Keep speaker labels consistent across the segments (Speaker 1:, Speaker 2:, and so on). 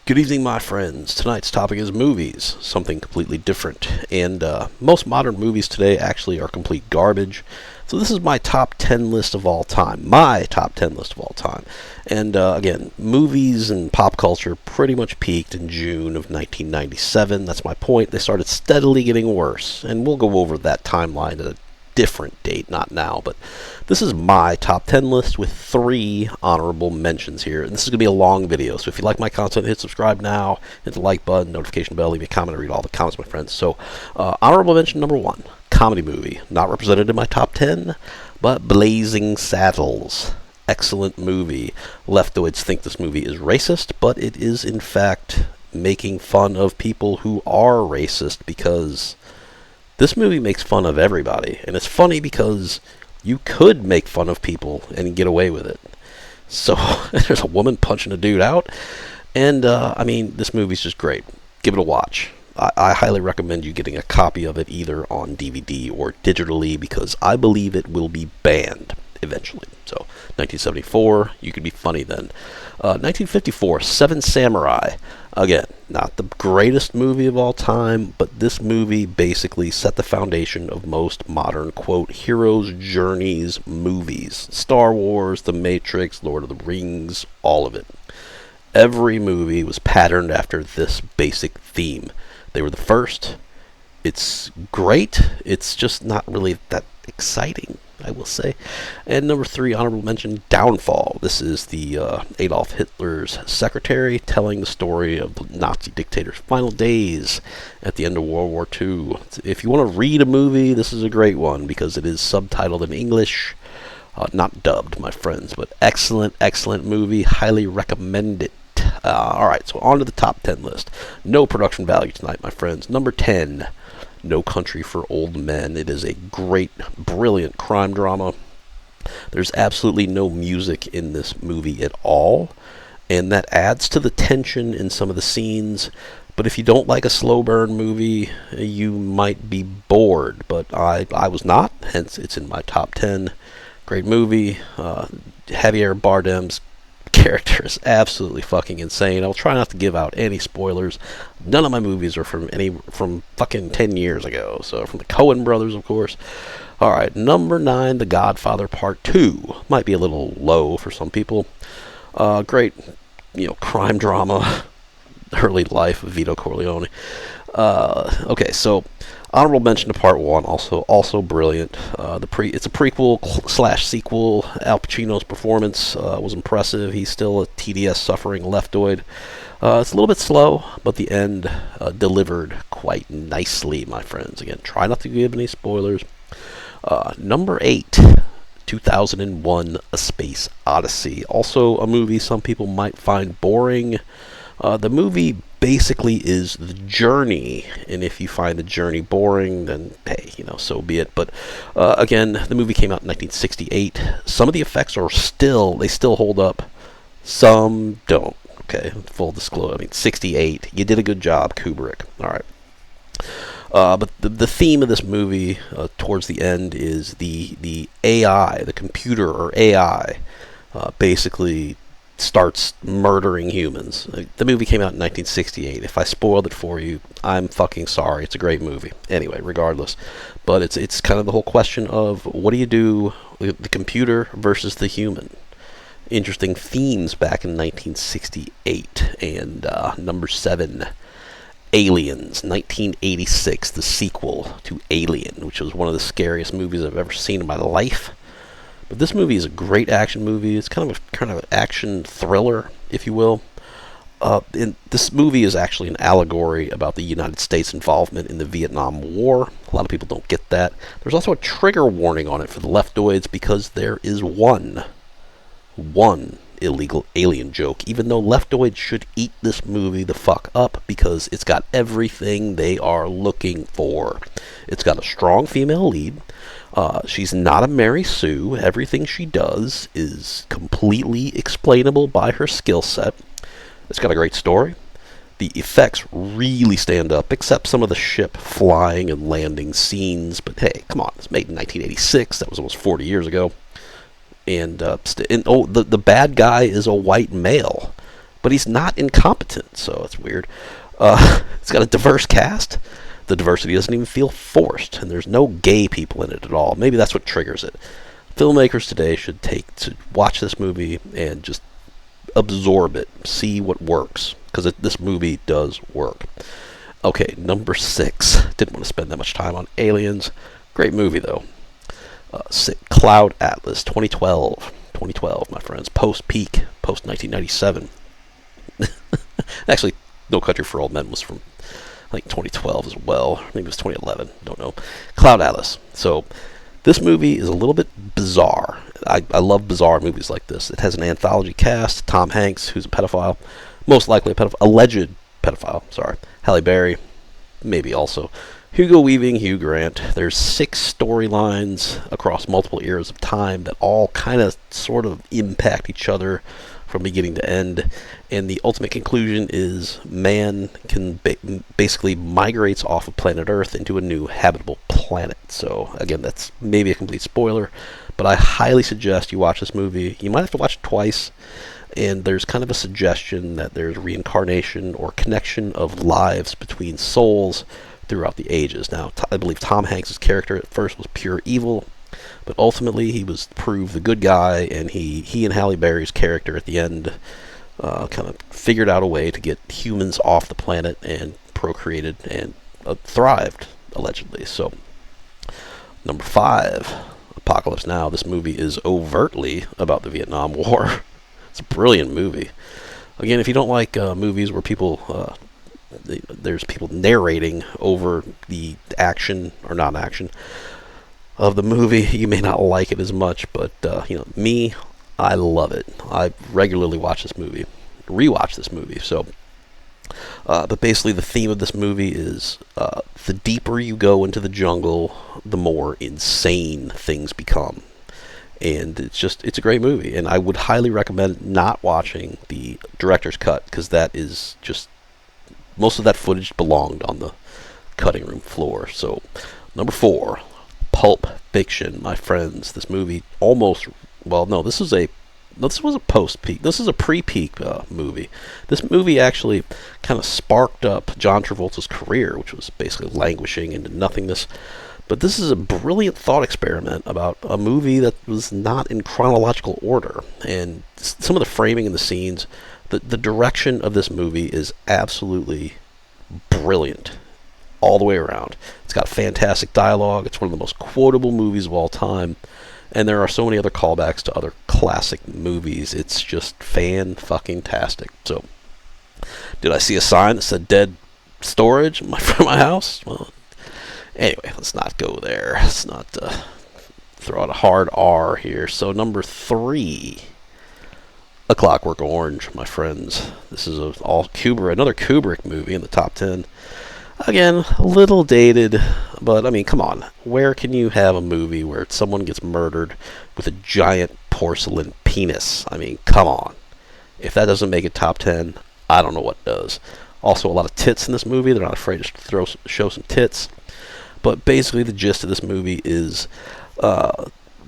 Speaker 1: Good evening, my friends. Tonight's topic is movies, something completely different. And most modern movies today actually are complete garbage. So this is my top 10 list of all time. My top 10 list of all time. And again, movies and pop culture pretty much peaked in June of 1997. That's my point. They started steadily getting worse. And we'll go over that timeline at a different date, not now, but this is my top 10 list with 3 honorable mentions here, and this is going to be a long video, so if you like my content, hit subscribe now, hit the like button, notification bell, leave me a comment, I read all the comments, my friends. So, honorable mention number 1, comedy movie, not represented in my top 10, but Blazing Saddles. Excellent movie. Leftoids think this movie is racist, but it is in fact making fun of people who are racist, because this movie makes fun of everybody, and it's funny because you could make fun of people and get away with it. So, there's a woman punching a dude out, and, I mean, this movie's just great. Give it a watch. I highly recommend you getting a copy of it either on DVD or digitally, because I believe it will be banned eventually. So, 1974, you could be funny then. 1954, Seven Samurai. Again, not the greatest movie of all time, but this movie basically set the foundation of most modern, quote, heroes' journeys movies. Star Wars, The Matrix, Lord of the Rings, all of it. Every movie was patterned after this basic theme. They were the first. It's great. It's just not really that exciting, I will say. And number 3, honorable mention, Downfall. This is the Adolf Hitler's secretary telling the story of the Nazi dictator's final days at the end of World War II. If you want to read a movie, this is a great one because it is subtitled in English, not dubbed, my friends, but excellent movie. Highly recommend it. Alright, so on to the top 10 list. No production value tonight, my friends. Number 10, No Country for Old Men. It is a great, brilliant crime drama. There's absolutely no music in this movie at all, and that adds to the tension in some of the scenes. But if you don't like a slow burn movie, you might be bored, but I was not, hence it's in my top 10. Great movie. Javier Bardem's character is absolutely fucking insane. I'll try not to give out any spoilers. None of my movies are from fucking 10 years ago. So from the Coen brothers, of course. Alright, number 9, The Godfather Part 2. Might be a little low for some people. Great, crime drama. Early life of Vito Corleone. Okay, so honorable mention to Part 1, also brilliant. It's a prequel / sequel. Al Pacino's performance was impressive. He's still a TDS suffering leftoid. It's a little bit slow, but the end delivered quite nicely, my friends. Again, try not to give any spoilers. Number 8, 2001: A Space Odyssey. Also a movie some people might find boring. The movie basically is the journey, and if you find the journey boring, then hey, so be it. But again, the movie came out in 1968. Some of the effects they still hold up. Some don't. Okay, full disclosure. 68. You did a good job, Kubrick. All right. But the theme of this movie towards the end is the AI, the computer or AI, basically starts murdering humans. The movie came out in 1968. If I spoiled it for you, I'm fucking sorry. It's a great movie. Anyway, regardless. But it's kind of the whole question of what do you do with the computer versus the human? Interesting themes back in 1968. And number 7, Aliens, 1986, the sequel to Alien, which was one of the scariest movies I've ever seen in my life. But this movie is a great action movie. It's kind of an action thriller, if you will. And this movie is actually an allegory about the United States' involvement in the Vietnam War. A lot of people don't get that. There's also a trigger warning on it for the leftoids because there is one illegal alien joke, even though leftoids should eat this movie the fuck up because it's got everything they are looking for. It's got a strong female lead. She's not a Mary Sue. Everything she does is completely explainable by her skill set. It's got a great story. The effects really stand up, except some of the ship flying and landing scenes. But hey, come on, it's made in 1986. That was almost 40 years ago. And the bad guy is a white male. but he's not incompetent, so it's weird. It's got a diverse cast. The diversity doesn't even feel forced, and there's no gay people in it at all. Maybe that's what triggers it. Filmmakers today should watch this movie and just absorb it, see what works, because this movie does work. Okay, number 6. Didn't want to spend that much time on aliens. Great movie, though. Cloud Atlas, 2012. 2012, my friends. Post-peak, post-1997. Actually, No Country for Old Men was from, I think, 2012 as well. Maybe it was 2011. Don't know. Cloud Atlas. So, this movie is a little bit bizarre. I love bizarre movies like this. It has an anthology cast. Tom Hanks, who's a pedophile. Most likely a pedophile. Alleged pedophile, sorry. Halle Berry, maybe also. Hugo Weaving, Hugh Grant. There's 6 storylines across multiple eras of time that all kind of sort of impact each other from beginning to end. And the ultimate conclusion is man can basically migrates off of planet Earth into a new habitable planet. So, again, that's maybe a complete spoiler, but I highly suggest you watch this movie. You might have to watch it twice. And there's kind of a suggestion that there's reincarnation or connection of lives between souls throughout the ages. Now, I believe Tom Hanks' character at first was pure evil, but ultimately he was proved the good guy, and he and Halle Berry's character at the end kind of figured out a way to get humans off the planet and procreated and thrived, allegedly. So, number 5, Apocalypse Now. This movie is overtly about the Vietnam War. It's a brilliant movie. Again, if you don't like movies where people there's people narrating over the action or non-action of the movie, you may not like it as much. But me, I love it. I regularly watch this movie, rewatch this movie. So, but basically, the theme of this movie is the deeper you go into the jungle, the more insane things become. And it's a great movie, and I would highly recommend not watching the director's cut, because that is just, most of that footage belonged on the cutting room floor. So, number 4, Pulp Fiction, my friends. This movie this was a post-peak. This is a pre-peak movie. This movie actually kind of sparked up John Travolta's career, which was basically languishing into nothingness. But this is a brilliant thought experiment about a movie that was not in chronological order. And some of the framing and the scenes, the direction of this movie is absolutely brilliant all the way around. It's got fantastic dialogue. It's one of the most quotable movies of all time. And there are so many other callbacks to other classic movies. It's just fan-fucking-tastic. So, did I see a sign that said dead storage in front of my house? Well, anyway, let's not go there. Let's not throw out a hard R here. So, number 3, A Clockwork Orange, my friends. This is another Kubrick movie in the top 10. Again, a little dated, but I mean, come on. Where can you have a movie where someone gets murdered with a giant porcelain penis? I mean, come on. If that doesn't make it top 10, I don't know what does. Also, a lot of tits in this movie. They're not afraid to show some tits. But basically, the gist of this movie is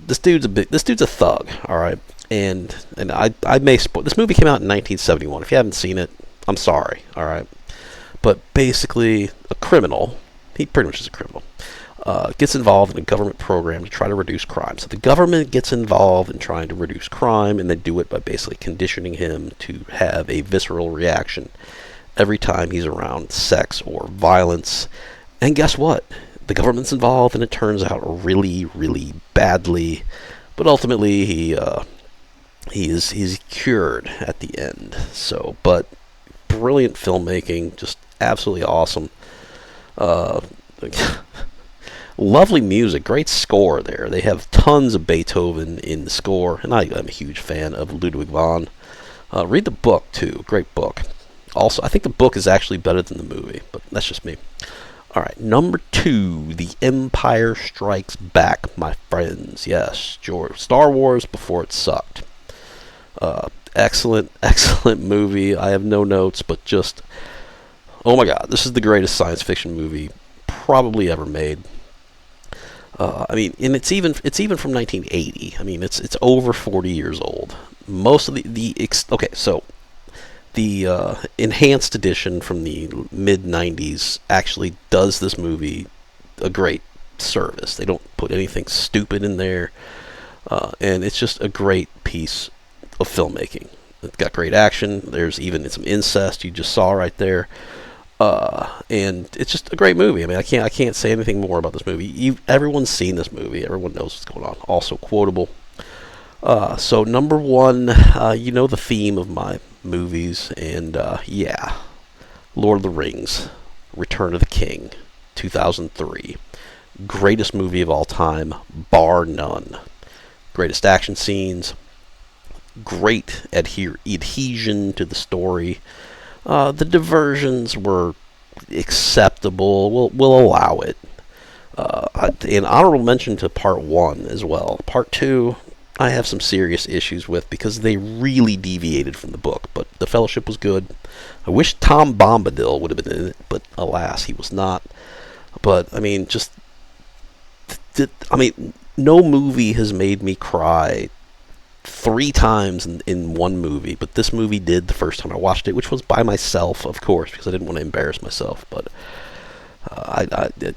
Speaker 1: this dude's a thug, all right. And I may spoil. This movie came out in 1971. If you haven't seen it, I'm sorry, all right. But basically, a criminal, he pretty much is a criminal, gets involved in a government program to try to reduce crime. So the government gets involved in trying to reduce crime, and they do it by basically conditioning him to have a visceral reaction every time he's around sex or violence. And guess what? The government's involved, and it turns out really, really badly. But ultimately, he's cured at the end. So, but brilliant filmmaking, just absolutely awesome. Lovely music, great score there. They have tons of Beethoven in the score, and I'm a huge fan of Ludwig van. Read the book too, great book. Also, I think the book is actually better than the movie, but that's just me. All right, number 2, The Empire Strikes Back, my friends. Yes, Star Wars before it sucked. Excellent movie. I have no notes, but just, oh my god, this is the greatest science fiction movie probably ever made. I mean, and it's even from 1980. I mean, it's over 40 years old. Most of okay, so The enhanced edition from the mid 90s actually does this movie a great service. They don't put anything stupid in there, and it's just a great piece of filmmaking. It's got great action. There's even some incest you just saw right there. And it's just a great movie. I mean, I can't say anything more about this movie. Everyone's seen this movie. Everyone knows what's going on. Also quotable. So number one, you know the theme of my movies, and yeah, Lord of the Rings, Return of the King, 2003. Greatest movie of all time, bar none. Greatest action scenes, great adhesion to the story. The diversions were acceptable. We'll allow it. An honorable mention to part one as well. Part two, I have some serious issues with because they really deviated from the book. But The Fellowship was good. I wish Tom Bombadil would have been in it, but alas, he was not. But I mean, no movie has made me cry 3 times in one movie, but this movie did the first time I watched it, which was by myself, of course, because I didn't want to embarrass myself. But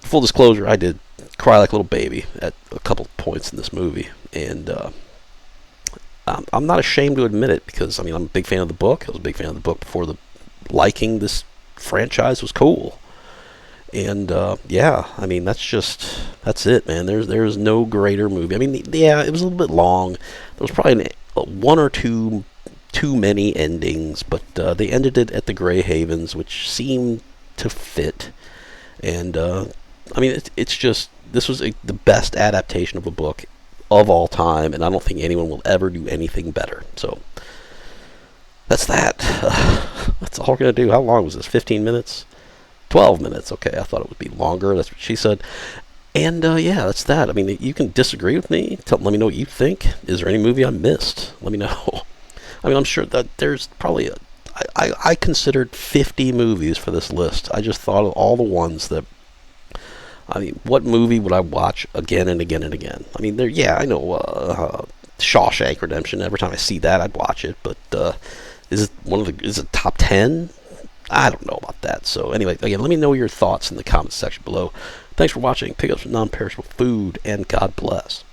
Speaker 1: full disclosure, I did cry like a little baby at a couple points in this movie, and I'm not ashamed to admit it, because I mean, I'm a big fan of the book. I was a big fan of the book before liking this franchise was cool. And yeah, I mean, that's it, man. There's no greater movie. I mean, yeah, it was a little bit long. There was probably one or two too many endings, but they ended it at the Grey Havens, which seemed to fit. And I mean, it's just, this was the best adaptation of a book of all time, and I don't think anyone will ever do anything better. So that's that. That's all we're gonna do. How long was this? 15 minutes? 12 minutes. Okay, I thought it would be longer. That's what she said. And yeah, that's that. I mean, you can disagree with me. Let me know what you think. Is there any movie I missed? Let me know. I mean, I'm sure that there's probably I considered 50 movies for this list. I just thought of all the ones that, I mean, what movie would I watch again and again and again? I mean, yeah, I know Shawshank Redemption. Every time I see that, I'd watch it. But is it top 10? I don't know about that. So anyway, again, let me know your thoughts in the comments section below. Thanks for watching. Pick up some non-perishable food, and God bless.